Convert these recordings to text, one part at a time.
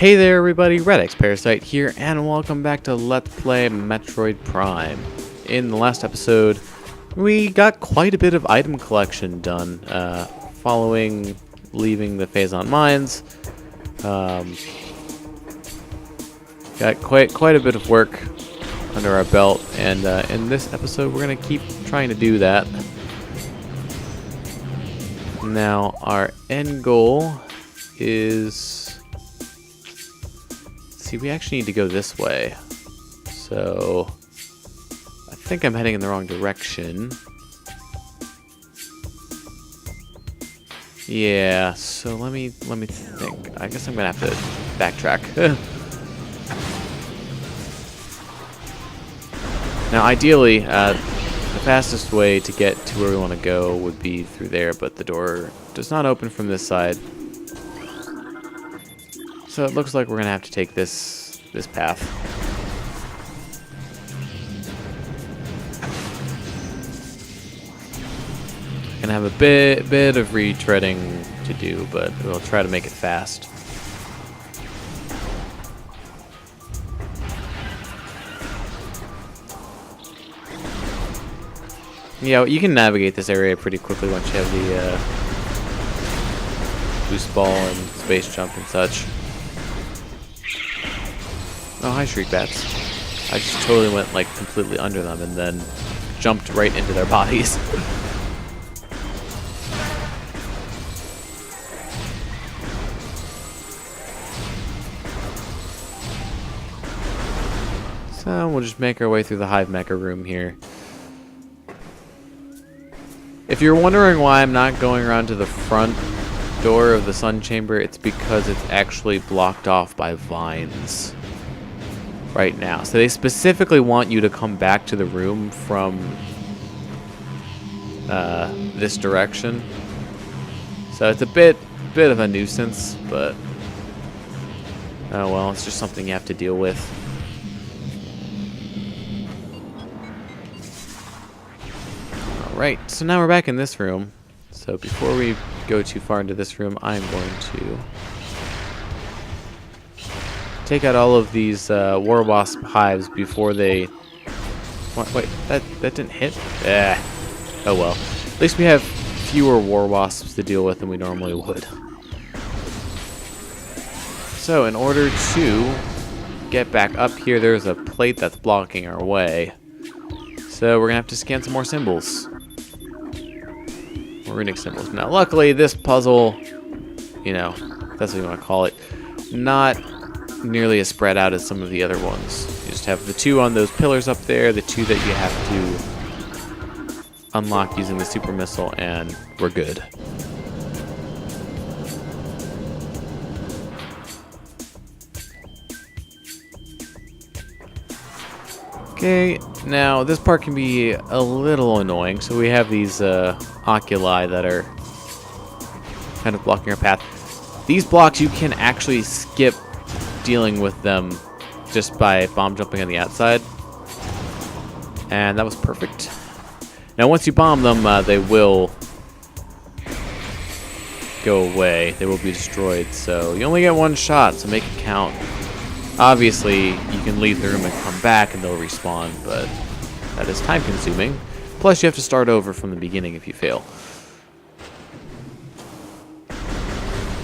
Hey there everybody, redxparasite here, and welcome back to Let's Play Metroid Prime. In the last episode, we got quite a bit of item collection done, following leaving the Phazon Mines. Got quite a bit of work under our belt, and in this episode we're going to keep trying to do that. Now, our end goal is... See, we actually need to go this way. So, I think I'm heading in the wrong direction. Yeah, so let me think. I guess I'm gonna have to backtrack. Now, ideally, the fastest way to get to where we want to go would be through there, but the door does not open from this side. So it looks like we're gonna have to take this path. Gonna have a bit of retreading to do, but we'll try to make it fast. Yeah, you can navigate this area pretty quickly once you have the boost ball and space jump and such. Oh, hi, Shriek Bats. I just totally went, like, completely under them and then jumped right into their bodies. So, we'll just make our way through the Hive Mecha room here. If you're wondering why I'm not going around to the front door of the Sun Chamber, it's because it's actually blocked off by vines right now. So they specifically want you to come back to the room from this direction. So it's a bit of a nuisance, but oh well, it's just something you have to deal with. Alright, so now we're back in this room. So before we go too far into this room, I'm going to take out all of these war wasp hives before they... Wait, that didn't hit? Oh well. At least we have fewer war wasps to deal with than we normally would. So in order to get back up here, there's a plate that's blocking our way. So we're gonna have to scan some more symbols. Runic symbols. Now luckily this puzzle, you know, that's what you want to call it, not nearly as spread out as some of the other ones. You just have the two on those pillars up there, the two that you have to unlock using the super missile, and we're good. Okay, now this part can be a little annoying. So we have these oculi that are kind of blocking our path. These blocks you can actually skip dealing with them just by bomb jumping on the outside. And that was perfect. Now once you bomb them, they will go away. They will be destroyed. So you only get one shot, so make it count. Obviously, you can leave the room and come back and they'll respawn, but that is time consuming. Plus, you have to start over from the beginning if you fail.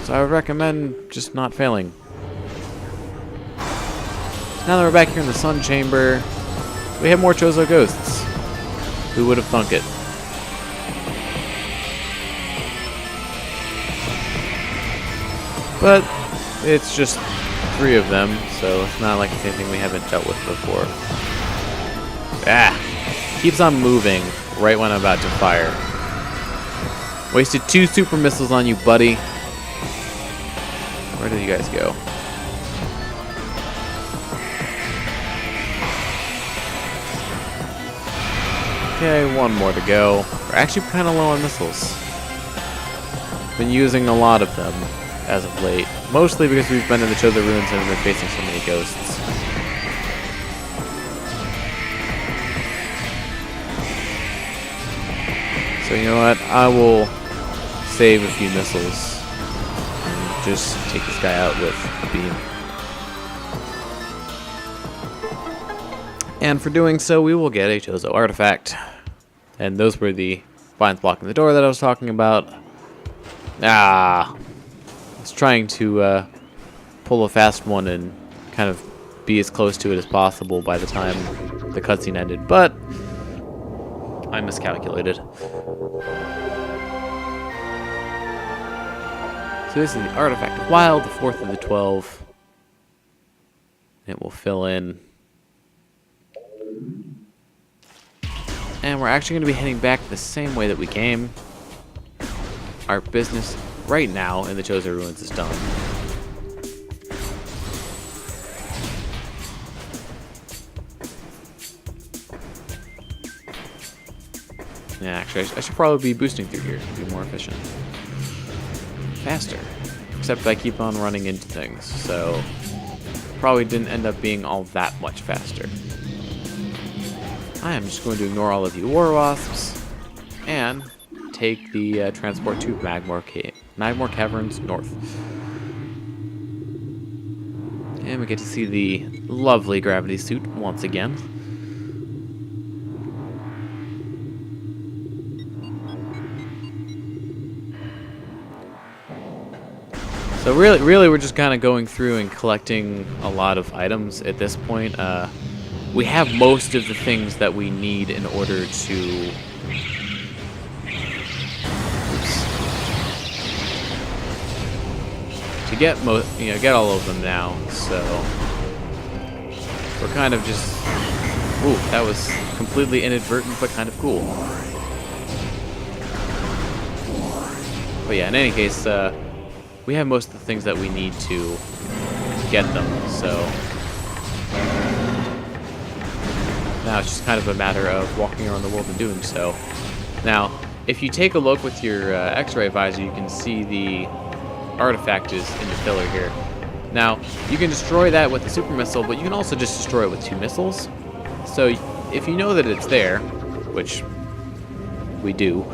So I would recommend just not failing. Now that we're back here in the Sun Chamber, we have more Chozo Ghosts. Who would have thunk it? But it's just 3 of them, so it's not like it's anything we haven't dealt with before. Keeps on moving right when I'm about to fire. Wasted 2 super missiles on you, buddy. Where did you guys go? Okay, 1 more to go. We're actually kind of low on missiles. Been using a lot of them as of late. Mostly because we've been in the Chozo Ruins and we're facing so many ghosts. So you know what? I will save a few missiles and just take this guy out with a beam. And for doing so, we will get a Chozo artifact. And those were the vines blocking the door that I was talking about. I was trying to pull a fast one and kind of be as close to it as possible by the time the cutscene ended, but I miscalculated. So this is the Artifact of Wild, the 4th of the 12. It will fill in. And we're actually going to be heading back the same way that we came. Our business right now in the Chozo Ruins is done. Yeah, actually, I should probably be boosting through here to be more efficient. Faster. Except I keep on running into things, so probably didn't end up being all that much faster. I am just going to ignore all of you war wasps and take the transport to Magmore Caverns North. And we get to see the lovely gravity suit once again. So really, we're just kind of going through and collecting a lot of items at this point. We have most of the things that we need in order to get get all of them now. So we're kind of just. Ooh, that was completely inadvertent, but kind of cool. But yeah, in any case, we have most of the things that we need to get them. So now it's just kind of a matter of walking around the world and doing so. Now, if you take a look with your X-ray visor, you can see the artifact is in the pillar here. Now, you can destroy that with a super missile, but you can also just destroy it with 2 missiles. So if you know that it's there, which we do,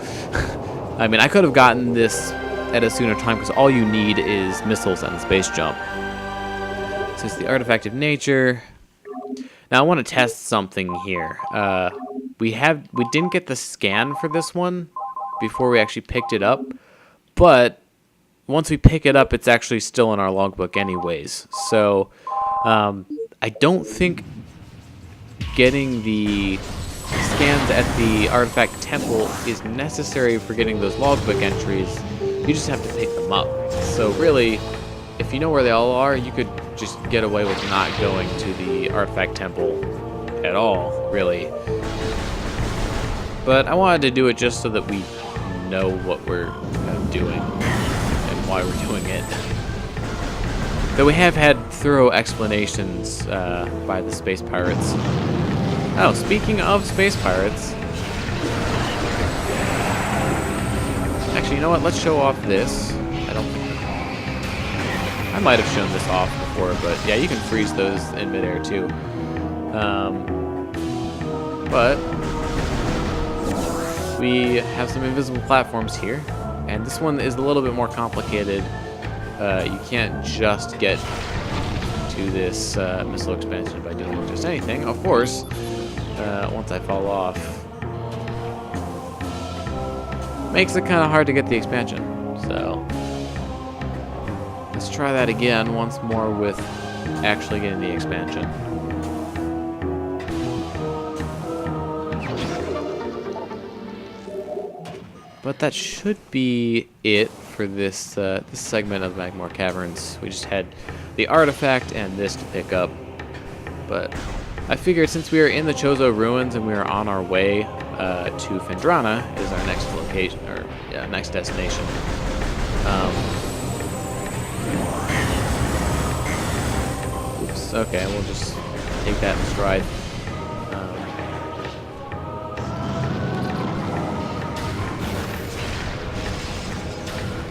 I mean, I could have gotten this at a sooner time because all you need is missiles and space jump. So it's the Artifact of Nature. Now I want to test something here. We didn't get the scan for this one before we actually picked it up, but once we pick it up, it's actually still in our logbook anyways. So I don't think getting the scans at the Artifact Temple is necessary for getting those logbook entries. You just have to pick them up. So really, if you know where they all are, you could just get away with not going to the Artifact Temple at all, really. But I wanted to do it just so that we know what we're doing and why we're doing it. Though we have had thorough explanations by the space pirates. Oh, speaking of space pirates, actually, you know what? Let's show off this. I might have shown this off before, but yeah, you can freeze those in midair too. But we have some invisible platforms here, and this one is a little bit more complicated. You can't just get to this missile expansion by doing just anything. Of course, once I fall off, makes it kind of hard to get the expansion. So let's try that again once more with actually getting the expansion. But that should be it for this this segment of Magmore Caverns. We just had the artifact and this to pick up. But I figured since we are in the Chozo Ruins and we are on our way to Phendrana is our next location, or yeah, next destination. Oops. Okay, we'll just take that in stride.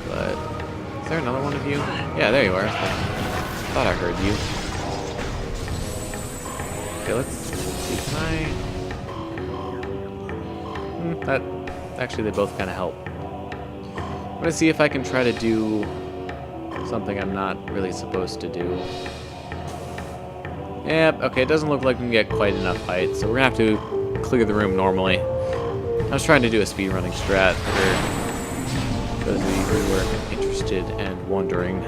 But is there another one of you? Yeah, there you are. Thought I heard you. Okay, let's see. Can I? That actually, they both kind of help. I'm gonna see if I can try to do something I'm not really supposed to do. Yep, okay, it doesn't look like we can get quite enough height, so we're gonna have to clear the room normally. I was trying to do a speedrunning strat for those of you who were interested and wondering.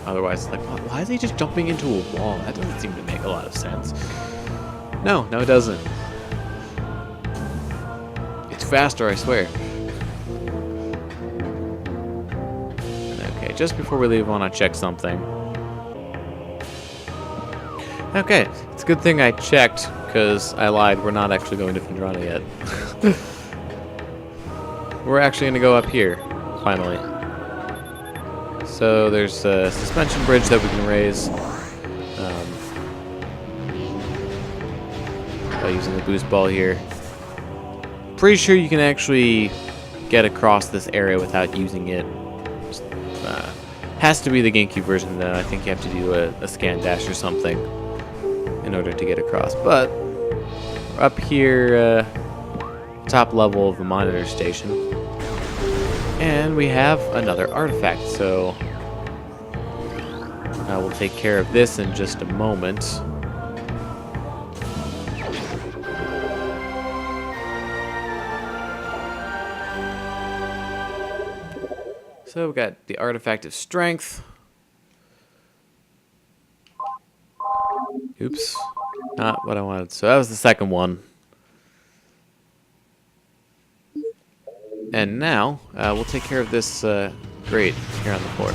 Otherwise, like, why is he just jumping into a wall? That doesn't seem to make a lot of sense. No, it doesn't. It's faster, I swear. Okay, just before we leave, I want to check something. Okay, it's a good thing I checked, because I lied. We're not actually going to Findrana yet. We're actually going to go up here, finally. So there's a suspension bridge that we can raise by using the boost ball here. Pretty sure you can actually get across this area without using it. Has to be the GameCube version, though. I think you have to do a scan dash or something in order to get across. But we're up here, top level of the monitor station. And we have another artifact, so we'll take care of this in just a moment. So we got the artifact of strength. Oops, not what I wanted. So that was the second one. And now, we'll take care of this grate here on the floor.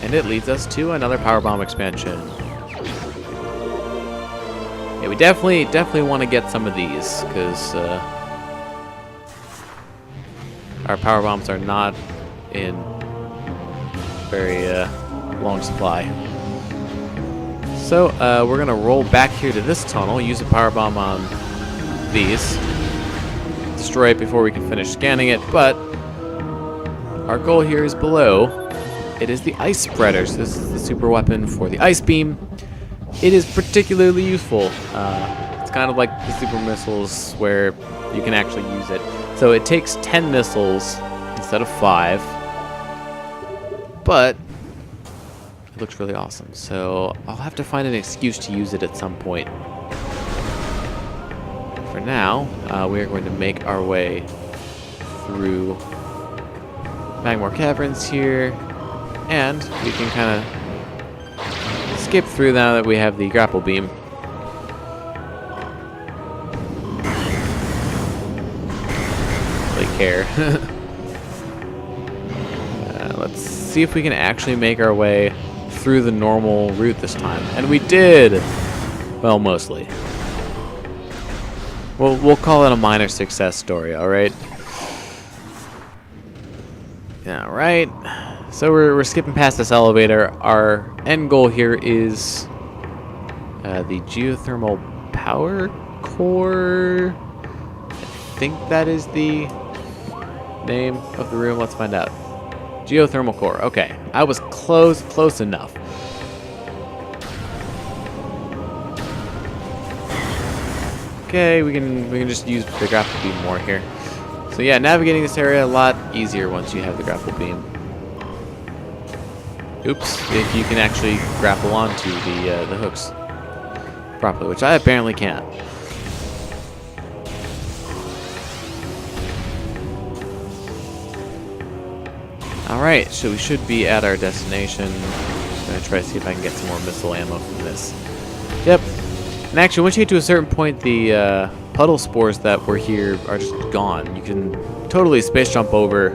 And it leads us to another power bomb expansion. Yeah, we definitely want to get some of these, because our power bombs are not in very long supply. So, we're going to roll back here to this tunnel, use a power bomb on these. Destroy it before we can finish scanning it, but our goal here is below. It is the ice spreaders. This is the super weapon for the ice beam. It is particularly useful. It's kind of like the super missiles where you can actually use it. So it takes 10 missiles instead of 5, but it looks really awesome. So I'll have to find an excuse to use it at some point. For now, we are going to make our way through Magmore Caverns here, and we can kind of skip through now that we have the grapple beam. Really care. Let's see if we can actually make our way through the normal route this time, and we did. Well, mostly. We'll call it a minor success story, alright? Alright. So we're skipping past this elevator. Our end goal here is the geothermal power core. I think that is the name of the room. Let's find out. Geothermal core. Okay. I was close enough. Okay, we can just use the grapple beam more here. So yeah, navigating this area a lot easier once you have the grapple beam. Oops, if you can actually grapple onto the hooks properly, which I apparently can't. Alright, so we should be at our destination. I'm gonna try to see if I can get some more missile ammo from this. Yep. And actually, once you get to a certain point, the puddle spores that were here are just gone. You can totally space jump over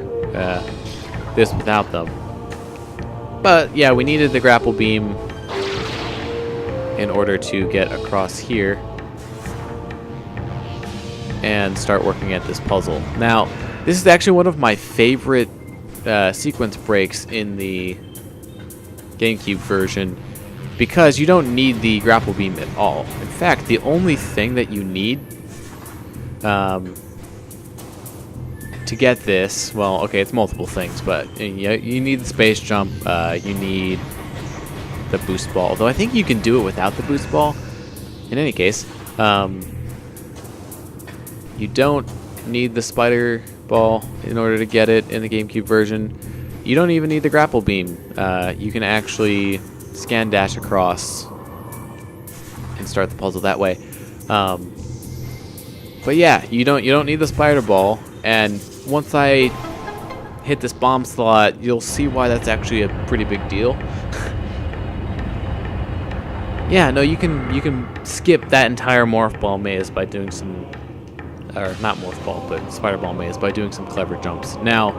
this without them. But yeah, we needed the grapple beam in order to get across here and start working at this puzzle. Now, this is actually one of my favorite sequence breaks in the GameCube version, because you don't need the grapple beam at all. In fact, the only thing that you need to get this, well, okay, it's multiple things, but you need the space jump, you need the boost ball, though I think you can do it without the boost ball. In any case, you don't need the spider ball in order to get it in the GameCube version. you don't even need the grapple beam. You can actually scan dash across and start the puzzle that way. But yeah, you don't need the spider ball. And once I hit this bomb slot, you'll see why that's actually a pretty big deal. Yeah, no, you can skip that entire morph ball maze by doing some, or not morph ball, but spider ball maze by doing some clever jumps. Now,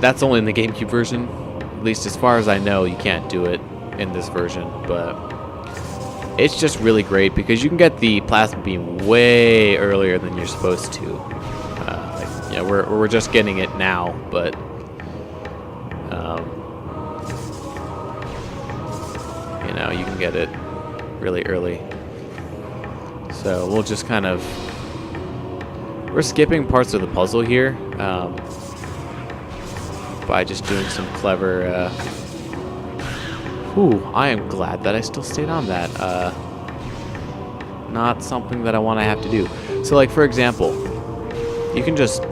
that's only in the GameCube version. At least as far as I know, you can't do it in this version, but it's just really great because you can get the plasma beam way earlier than you're supposed to. Yeah, we're just getting it now, but you know, you can get it really early. So we'll just kind of, we're skipping parts of the puzzle here by just doing some clever. Ooh, I am glad that I still stayed on that. Not something that I want to have to do. So, like, for example, you can just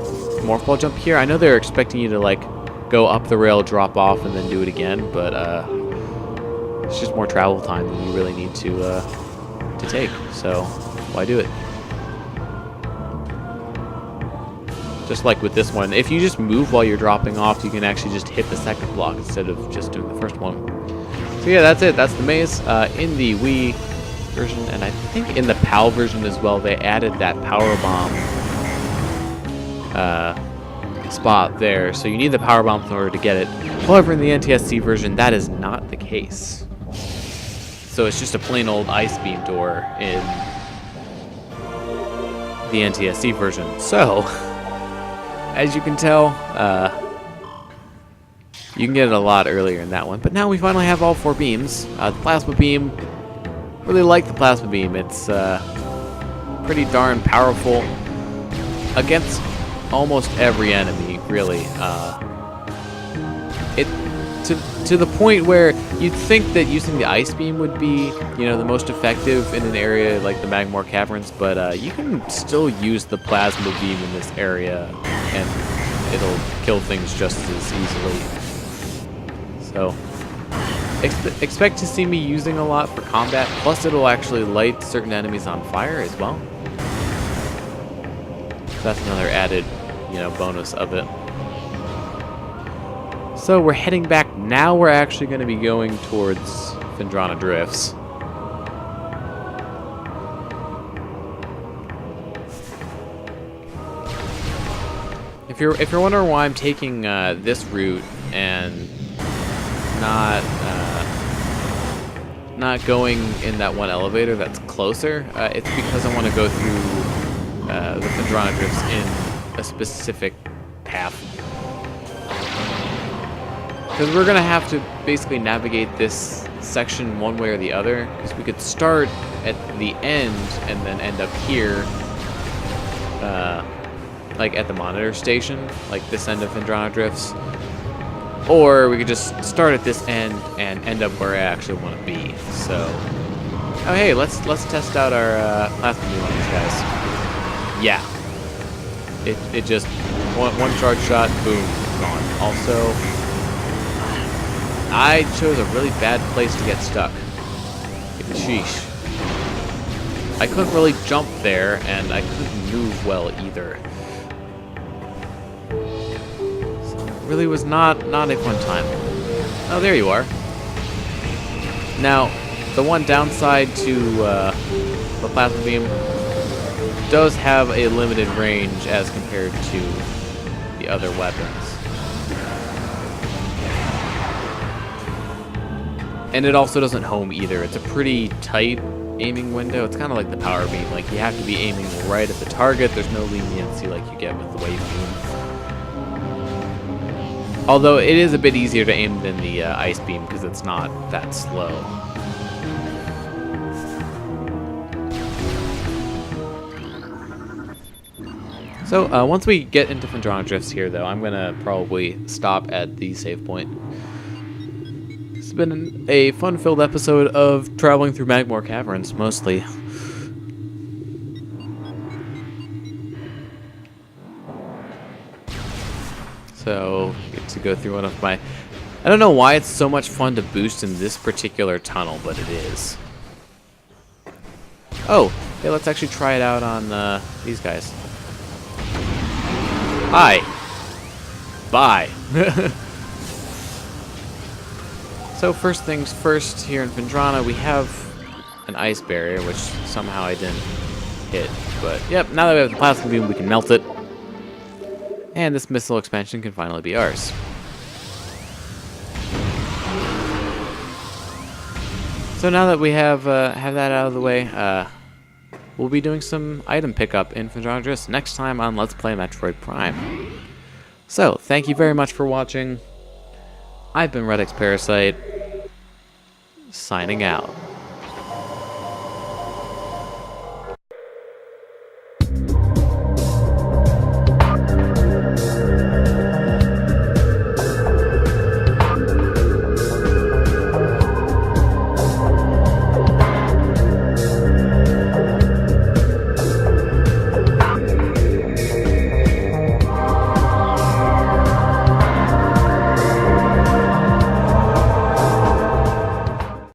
morph ball jump here. I know they're expecting you to, like, go up the rail, drop off, and then do it again, but it's just more travel time than you really need to take. So, why do it? Just like with this one, if you just move while you're dropping off, you can actually just hit the second block instead of just doing the first one. So yeah, that's it. That's the maze. In the Wii version, and I think in the PAL version as well, they added that power bomb spot there. So you need the power bomb in order to get it. However, in the NTSC version, that is not the case. So it's just a plain old ice beam door in the NTSC version. So, as you can tell, you can get it a lot earlier in that one. But now we finally have all 4 beams. The plasma beam, really like the plasma beam. It's pretty darn powerful against almost every enemy, really. To the point where you'd think that using the ice beam would be, you know, the most effective in an area like the Magmore Caverns, but you can still use the plasma beam in this area, and it'll kill things just as easily. So, expect to see me using a lot for combat, plus it'll actually light certain enemies on fire as well. So that's another added, you know, bonus of it. So we're heading back. Now we're actually going to be going towards Phendrana Drifts. If you're wondering why I'm taking this route and not going in that one elevator that's closer, it's because I want to go through the Phendrana Drifts in a specific path. Because we're going to have to basically navigate this section one way or the other. Because we could start at the end and then end up here. Like at the monitor station. Like this end of Phendrana Drifts. Or we could just start at this end and end up where I actually want to be. So, oh hey, let's test out our plasma beam on these guys. Yeah. It just, one charge shot, boom, gone. Also, I chose a really bad place to get stuck. Sheesh. I couldn't really jump there, and I couldn't move well either. So it really was not a fun time. Oh, there you are. Now, the one downside to the plasma beam does have a limited range as compared to the other weapons. And it also doesn't home either. It's a pretty tight aiming window. It's kind of like the power beam. Like, you have to be aiming right at the target. There's no leniency like you get with the wave beam. Although it is a bit easier to aim than the ice beam because it's not that slow. So once we get into Phendrana Drifts here, though, I'm going to probably stop at the save point. It's been a fun-filled episode of traveling through Magmore Caverns, mostly. So, get to go through one of my... I don't know why it's so much fun to boost in this particular tunnel, but it is. Oh, hey, let's actually try it out on these guys. Hi. Bye. So first things first, here in Vendrana, we have an ice barrier, which somehow I didn't hit. But, yep, now that we have the plasma beam, we can melt it. And this missile expansion can finally be ours. So now that we have that out of the way, we'll be doing some item pickup in Vendrana next time on Let's Play Metroid Prime. So, thank you very much for watching. I've been redxparasite, signing out.